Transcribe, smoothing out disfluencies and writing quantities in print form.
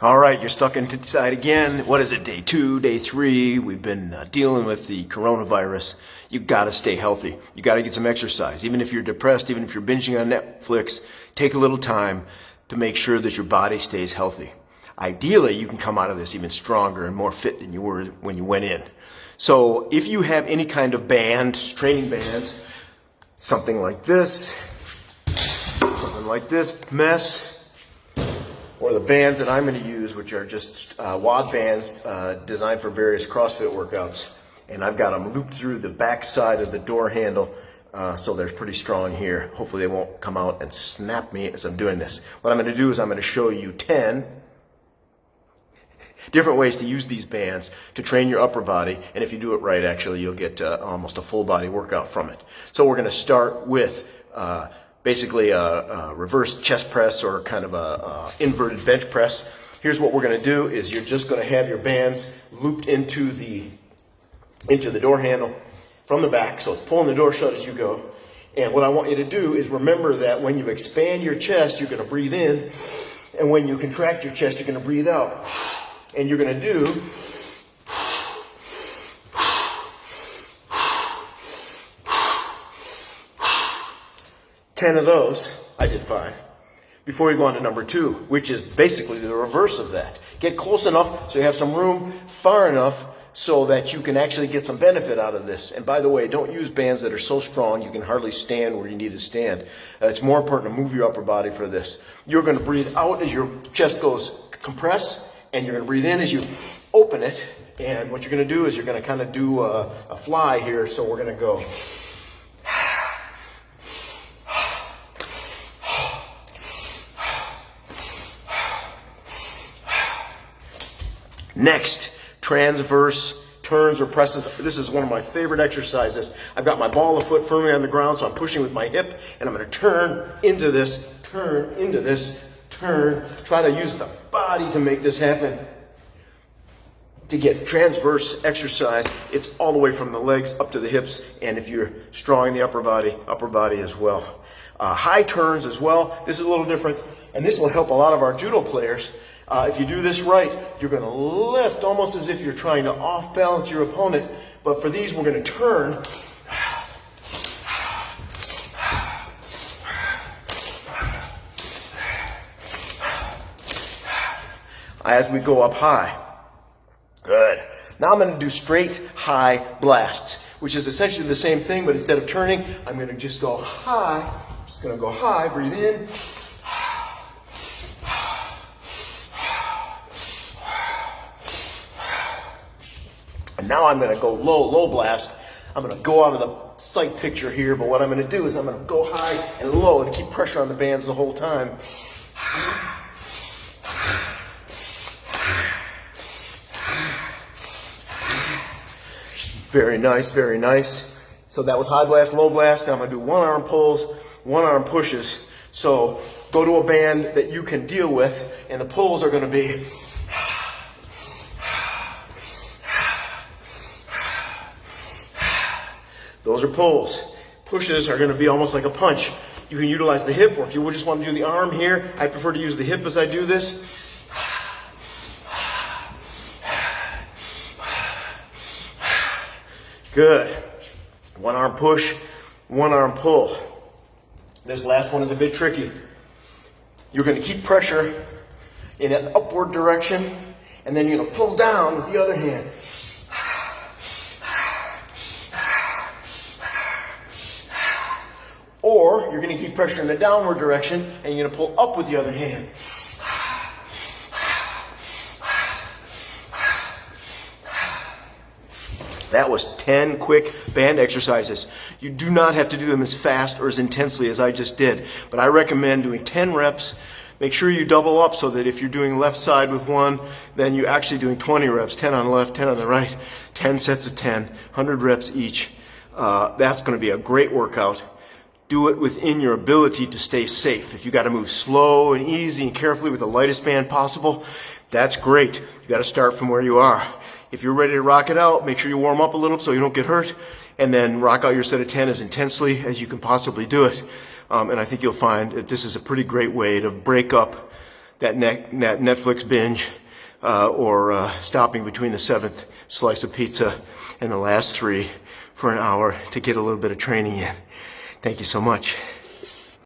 All right, you're stuck inside again. What is it, day 2, day 3? We've been dealing with the coronavirus. You've got to stay healthy. You got to get some exercise. Even if you're depressed, even if you're binging on Netflix, take a little time to make sure that your body stays healthy. Ideally, you can come out of this even stronger and more fit than you were when you went in. So if you have any kind of bands, training bands, something like this mess, or the bands that I'm going to use, which are just wad bands designed for various CrossFit workouts. And I've got them looped through the back side of the door handle, so they're pretty strong here. Hopefully they won't come out and snap me as I'm doing this. What I'm going to do is I'm going to show you 10 different ways to use these bands to train your upper body. And if you do it right, actually, you'll get almost a full body workout from it. So we're going to start with basically a reverse chest press, or kind of a inverted bench press. Here's what we're going to do is you're just going to have your bands looped into the door handle from the back. So it's pulling the door shut as you go. And what I want you to do is remember that when you expand your chest, you're going to breathe in. And when you contract your chest, you're going to breathe out. And you're going to do 10 of those. I did 5. Before you go on to number 2, which is basically the reverse of that. Get close enough so you have some room, far enough so that you can actually get some benefit out of this. And by the way, don't use bands that are so strong you can hardly stand where you need to stand. It's more important to move your upper body for this. You're going to breathe out as your chest goes compress, and you're going to breathe in as you open it. And what you're going to do is you're going to kind of do a fly here. So we're going to go. Next, transverse turns or presses. This is one of my favorite exercises. I've got my ball of foot firmly on the ground, so I'm pushing with my hip, and I'm going to turn into this, turn into this, turn. Try to use the body to make this happen. To get transverse exercise, it's all the way from the legs up to the hips, and if you're strong in the upper body as well. High turns as well. This is a little different, and this will help a lot of our judo players. If you do this right, you're going to lift almost as if you're trying to off-balance your opponent. But for these, we're going to turn. As we go up high. Good. Now I'm going to do straight high blasts, which is essentially the same thing, but instead of turning, I'm going to just go high. I'm just going to go high, breathe in. And now I'm going to go low blast. I'm going to go out of the sight picture here, but what I'm going to do is I'm going to go high and low and keep pressure on the bands the whole time. Very nice, very nice. So that was high blast, low blast. Now I'm going to do one arm pulls, one arm pushes. So go to a band that you can deal with, and the pulls are going to be those are pulls. Pushes are going to be almost like a punch. You can utilize the hip, or if you just want to do the arm here, I prefer to use the hip as I do this. Good. One arm push, one arm pull. This last one is a bit tricky. You're going to keep pressure in an upward direction, and then you're going to pull down with the other hand. Or you're going to keep pressure in the downward direction, and you're going to pull up with the other hand. That was 10 quick band exercises. You do not have to do them as fast or as intensely as I just did, but I recommend doing 10 reps. Make sure you double up so that if you're doing left side with one, then you're actually doing 20 reps, 10 on the left, 10 on the right, 10 sets of 10, 100 reps each. That's going to be a great workout. Do it within your ability to stay safe. If you got to move slow and easy and carefully with the lightest band possible, that's great. You got to start from where you are. If you're ready to rock it out, make sure you warm up a little so you don't get hurt, and then rock out your set of 10 as intensely as you can possibly do it. And I think you'll find that this is a pretty great way to break up that Netflix binge or stopping between the 7th slice of pizza and the last 3 for an hour to get a little bit of training in. Thank you so much.